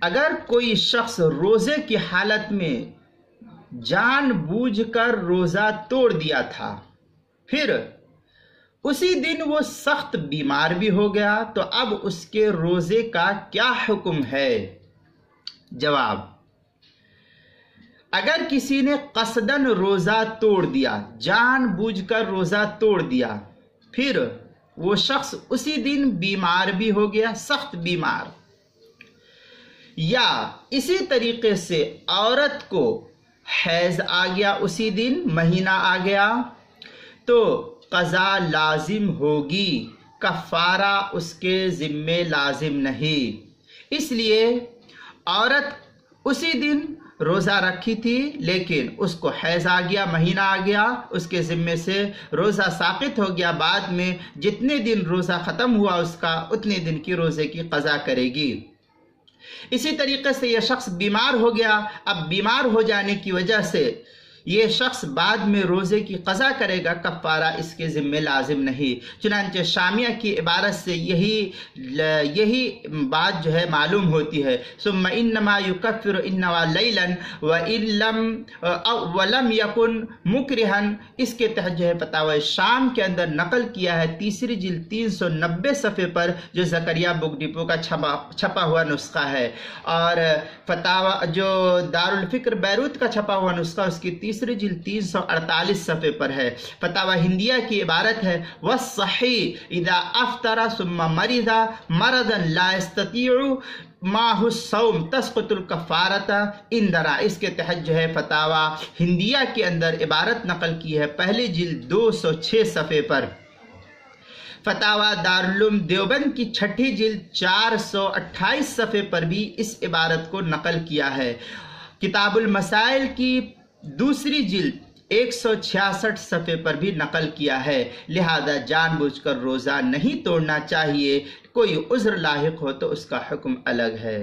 اگر کوئی شخص روزے کی حالت میں جان بوجھ کر روزہ توڑ دیا تھا، پھر اسی دن وہ سخت بیمار بھی ہو گیا، تو اب اس کے روزے کا کیا حکم ہے؟ جواب: اگر کسی نے قصداً روزہ توڑ دیا، جان بوجھ کر روزہ توڑ دیا، پھر وہ شخص اسی دن بیمار بھی ہو گیا، سخت بیمار، یا اسی طریقے سے عورت کو حیض آ گیا، اسی دن مہینہ آ گیا، تو قضا لازم ہوگی، کفارہ اس کے ذمے لازم نہیں۔ اس لیے عورت اسی دن روزہ رکھی تھی، لیکن اس کو حیض آ گیا، مہینہ آ گیا، اس کے ذمے سے روزہ ساقط ہو گیا، بعد میں جتنے دن روزہ ختم ہوا اس کا، اتنے دن کی روزے کی قضا کرے گی۔ اسی طریقے سے یہ شخص بیمار ہو گیا، اب بیمار ہو جانے کی وجہ سے یہ شخص بعد میں روزے کی قضا کرے گا، کفارہ اس کے ذمے لازم نہیں۔ چنانچہ شامیہ کی عبارت سے یہی بات جو ہے معلوم ہوتی ہے، ثم انما یکفر انوا لیلا ولم یکن مکرہا۔ اس کے تحت جو ہے فتاوی شام کے اندر نقل کیا ہے، تیسری جلد 390 صفحے پر، جو زکریا بک ڈپو کا چھپا ہوا نسخہ ہے، اور فتاوی جو دارالفکر بیروت کا چھپا ہوا نسخہ اس کی تیسری جلد 348 صفحے پر ہے۔ فتاوی ہندیہ کی عبارت ہے، وَالصَّحِيحُ اِذَا أَفْطَرَ ثُمَّ مَرِضَ مَرَضًا لَا يَسْتَطِيعُ مَعَهُ الصَّوْمُ تَسْقُطُ الْكَفَّارَةُ اِنْدَنَا۔ اس کے تحت جو ہے فتاوی ہندیہ کے اندر عبارت نقل کی ہے، پہلی جلد 206 صفحے پر۔ فتاوی دارالعلوم دیوبند کی چھٹی جلد 428 صفحے پر بھی اس عبارت کو نقل کیا ہے۔ کتاب المسائل کی دوسری جلد 166 صفحے پر بھی نقل کیا ہے۔ لہذا جان بوجھ کر روزہ نہیں توڑنا چاہیے، کوئی عذر لاحق ہو تو اس کا حکم الگ ہے۔